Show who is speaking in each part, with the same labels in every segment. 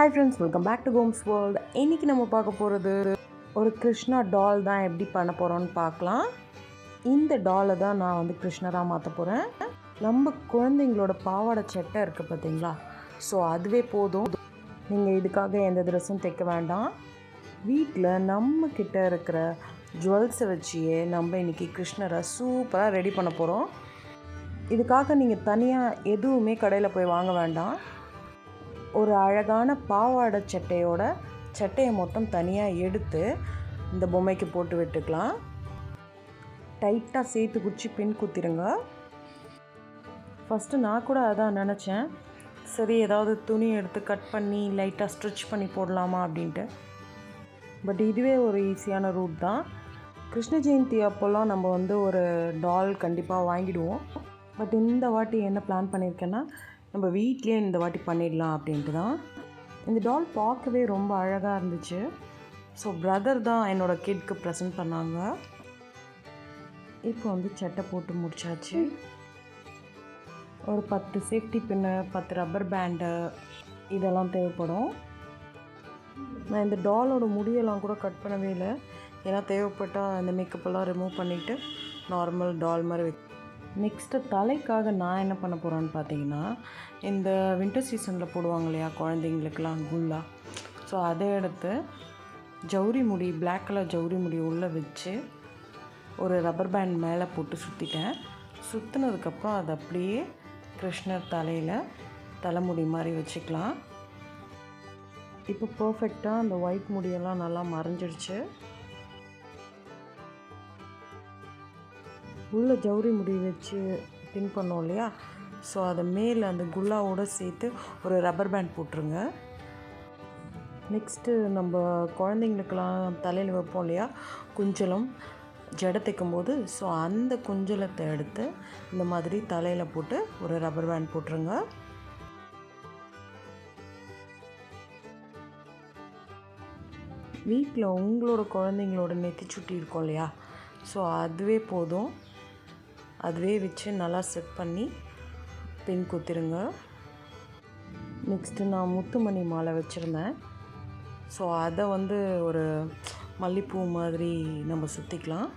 Speaker 1: Hi friends, welcome back to Gomes world. இன்றைக்கி நம்ம பார்க்க போகிறது ஒரு கிருஷ்ணா டால் தான். எப்படி பண்ண போகிறோன்னு பார்க்கலாம். இந்த டாலை தான் நான் வந்து கிருஷ்ணராக மாற்ற போகிறேன். நம்ம குழந்தைங்களோட பாவாடை சட்டை இருக்குது பார்த்தீங்களா, ஸோ அதுவே போதும். நீங்கள் இதுக்காக எந்த ட்ரெஸ்ஸும் தைக்க வேண்டாம். வீட்டில் நம்மக்கிட்ட இருக்கிற ஜுவல்ஸை வச்சியே நம்ம இன்றைக்கி கிருஷ்ணரை சூப்பராக ரெடி பண்ண போகிறோம். இதுக்காக நீங்கள் தனியாக எதுவுமே கடையில் போய் வாங்க வேண்டாம். ஒரு அழகான பாவாடை சட்டையை மட்டும் தனியாக எடுத்து இந்த பொம்மைக்கு போட்டு விட்டுக்கலாம். டைட்டாக சேர்த்து குச்சி பின் குத்திடுங்க. ஃபஸ்ட்டு நான் கூட அதான் நினச்சேன், சரி ஏதாவது துணி எடுத்து கட் பண்ணி லைட்டாக ஸ்ட்ரிச் பண்ணி போடலாமா அப்படின்ட்டு. பட் இதுவே ஒரு ஈஸியான ரூட் தான். கிருஷ்ண ஜெயந்தி அப்போல்லாம் நம்ம வந்து ஒரு டால் கண்டிப்பாக வாங்கிடுவோம். பட் இந்த வாட்டி என்ன பிளான் பண்ணியிருக்கேன்னா, நம்ம வீட்லேயே இந்த வாட்டி பண்ணிடலாம் அப்படின்ட்டு தான். இந்த டால் பார்க்கவே ரொம்ப அழகாக இருந்துச்சு. ஸோ பிரதர் தான் என்னோடய கிட்க்கு ப்ரெசென்ட் பண்ணாங்க. இப்போ வந்து சட்டை போட்டு முடிச்சாச்சு. ஒரு 10 சேஃப்டி பின்னு, 10 ரப்பர் பேண்டு இதெல்லாம் தேவைப்படும். நான் இந்த டாலோட முடியெல்லாம் கூட கட் பண்ணவே இல்லை, ஏன்னா தேவைப்பட்டால் அந்த மேக்கப்பெல்லாம் ரிமூவ் பண்ணிவிட்டு நார்மல் டால் மாதிரி நெக்ஸ்ட்டு தலைக்காக நான் என்ன பண்ண போகிறேன்னு பார்த்தீங்கன்னா, இந்த வின்டர் சீசனில் போடுவாங்க இல்லையா குழந்தைங்களுக்கெல்லாம் குல்லா, ஸோ அதை எடுத்து ஜவுரி முடி, பிளாக் கலர் ஜவுரி முடி உள்ளே வச்சு ஒரு ரப்பர் பேண்ட் மேலே போட்டு சுற்றிட்டேன். சுற்றினதுக்கப்புறம் அதை அப்படியே கிருஷ்ணர் தலையில் தலைமுடி மாதிரி வச்சுக்கலாம். இப்போ பர்ஃபெக்டாக அந்த ஒயிட் முடியெல்லாம் நல்லா மறைஞ்சிடுச்சு. உள்ள ஜவுரி முடி வச்சு பின் பண்ணோம் இல்லையா, ஸோ அதை மேலே அந்த குல்லாவோடு சேர்த்து ஒரு ரப்பர் பேண்ட் போட்டுருங்க. நெக்ஸ்ட்டு நம்ம குழந்தைங்களுக்கெல்லாம் தலையில் வைப்போம் இல்லையா குஞ்சலம், ஜடை தைக்கும்போது, ஸோ அந்த குஞ்சலத்தை எடுத்து இந்த மாதிரி தலையில் போட்டு ஒரு ரப்பர் பேண்ட் போட்டுருங்க. வீட்டில் உங்களோட குழந்தைங்களோட நெத்தி சுட்டி இருக்கும் இல்லையா, ஸோ அதுவே போதும். அதுவே வச்சு நல்லா செட் பண்ணி பின் குத்திருங்க. நெக்ஸ்ட்டு நான் முத்துமணி மாலை வச்சுருந்தேன், ஸோ அதை வந்து ஒரு மல்லிப்பூ மாதிரி நம்ம சுற்றிக்கலாம்.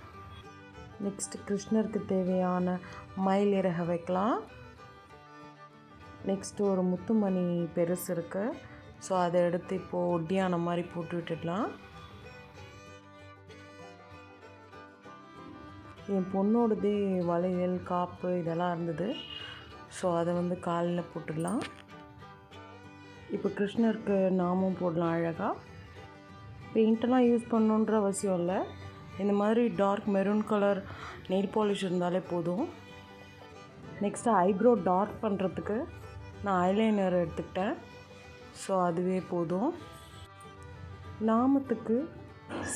Speaker 1: நெக்ஸ்ட்டு கிருஷ்ணருக்கு தேவையான மயில் இறக வைக்கலாம். நெக்ஸ்ட்டு ஒரு முத்துமணி பெருசு இருக்குது, ஸோ அதை எடுத்து இப்போது ஒட்டியான மாதிரி போட்டு விட்டுடலாம். என் பொண்ணோடதே வளையல், காப்பு இதெல்லாம் இருந்தது, ஸோ அதை வந்து காலில் போட்டுடலாம். இப்போ கிருஷ்ணருக்கு நாமும் போடலாம் அழகாக. பெயிண்டெல்லாம் யூஸ் பண்ணணுன்ற அவசியம் இல்லை, இந்த மாதிரி dark maroon colour nail polish இருந்தாலே போதும். நெக்ஸ்ட்டு ஐப்ரோ டார்க் பண்ணுறதுக்கு நான் ஐலைனர் எடுத்துக்கிட்டேன், ஸோ அதுவே போதும். நாமத்துக்கு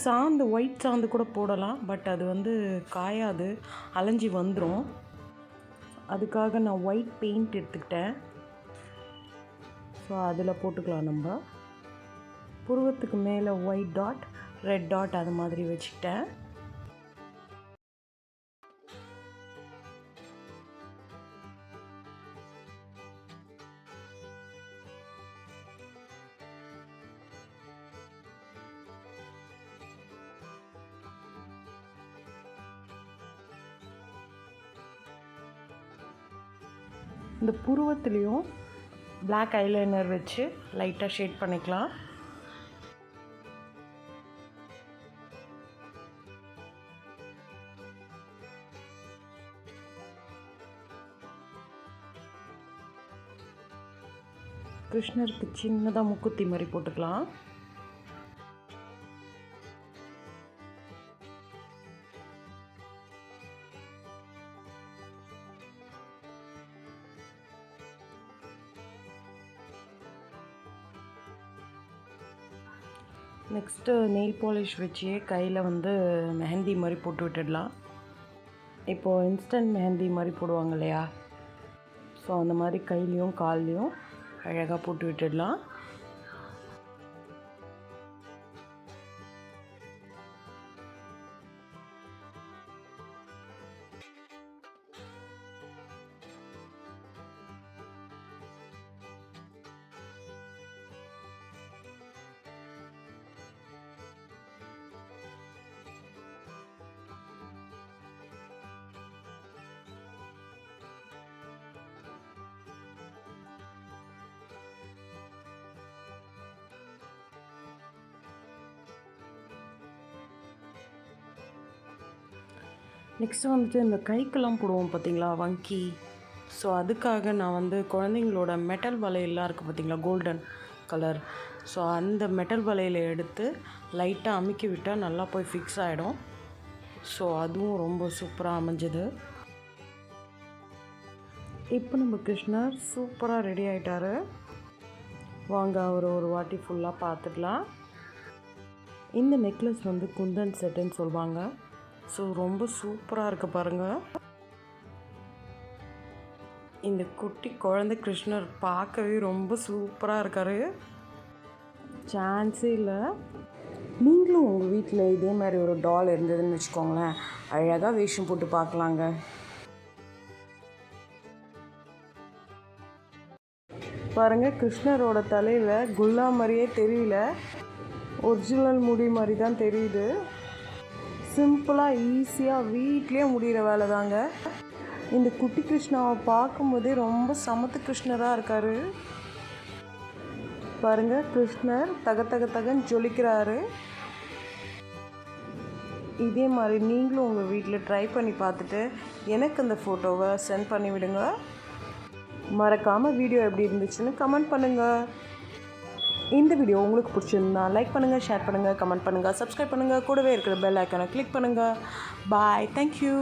Speaker 1: சாந்து, ஒயிட் சாந்து கூட போடலாம், பட் அது வந்து காயாது, அலைஞ்சி வந்துடும். அதுக்காக நான் ஒயிட் பெயிண்ட் எடுத்துக்கிட்டேன், ஸோ அதில் போட்டுக்கலாம். நம்ம புருவத்துக்கு மேலே ஒயிட் டாட், ரெட் டாட் அது மாதிரி வச்சுக்கிட்டேன். இந்த புருவத்துலேயும் பிளாக் ஐலைனர் வச்சு லைட்டாக ஷேட் பண்ணிக்கலாம். கிருஷ்ணருக்கு சின்னதாக முக்குத்தி மாதிரி போட்டுக்கலாம். நெக்ஸ்ட்டு நெயில் பாலிஷ் வச்சு கையில் வந்து மெஹந்தி மாதிரி போட்டு விட்டுடலாம். இப்போது இன்ஸ்டன்ட் மெஹந்தி மாதிரி போடுவாங்க இல்லையா, ஸோ அந்த மாதிரி கையிலையும் கால்லையும் அழகாக போட்டு விட்டுடலாம். நெக்ஸ்ட்டு வந்துட்டு இந்த கைக்கெல்லாம் போடுவோம் பார்த்தீங்களா வங்கி. ஸோ அதுக்காக நான் வந்து குழந்தைங்களோட மெட்டல் வளையல்லாம் இருக்குது பார்த்தீங்களா, கோல்டன் கலர். ஸோ அந்த மெட்டல் வளையலை எடுத்து லைட்டாக அமுக்கி விட்டால் நல்லா போய் ஃபிக்ஸ் ஆகிடும். ஸோ அதுவும் ரொம்ப சூப்பராக அமைஞ்சது. இப்போ நம்ம கிருஷ்ணர் சூப்பராக ரெடி ஆகிட்டார். வாங்க அவர் ஒரு வாட்டி ஃபுல்லாக பார்த்துக்கலாம். இந்த நெக்லஸ் வந்து குந்தன் செட்டுன்னு சொல்லுவாங்க. ஸோ ரொம்ப சூப்பராக இருக்குது பாருங்கள். இந்த குட்டி குழந்தை கிருஷ்ணர் பார்க்கவே ரொம்ப சூப்பராக இருக்கார். சான்ஸே இல்லை. நீங்களும் உங்கள் வீட்டில் இதே மாதிரி ஒரு டால் இருந்ததுன்னு வச்சுக்கோங்களேன், அழகாக வேஷம் போட்டு பார்க்கலாங்க. பாருங்கள், கிருஷ்ணரோட தலையில் குல்லா மாதிரியே தெரியல, ஒரிஜினல் முடி மாதிரி தான் தெரியுது. சிம்பிளாக ஈஸியாக வீட்லேயே முடிகிற வேலை தாங்க. இந்த குட்டி கிருஷ்ணாவை பார்க்கும்போதே ரொம்ப சமத்து கிருஷ்ணராக இருக்கார். பாருங்கள், கிருஷ்ணர் தகன்னு ஜொலிக்கிறாரு. இதே மாதிரி நீங்களும் உங்கள் வீட்டில் ட்ரை பண்ணி பார்த்துட்டு எனக்கு அந்த ஃபோட்டோவை சென்ட் பண்ணி விடுங்க. மறக்காமல் வீடியோ எப்படி இருந்துச்சுன்னு கமெண்ட் பண்ணுங்கள். இந்த வீடியோ உங்களுக்கு பிடிச்சிருந்தா லைக் பண்ணுங்கள், ஷேர் பண்ணுங்கள், கமெண்ட் பண்ணுங்கள், சப்ஸ்கிரைப் பண்ணுங்கள். கூடவே இருக்கிற பெல் ஐக்கானை கிளிக் பண்ணுங்கள். பாய், தேங்க்யூ.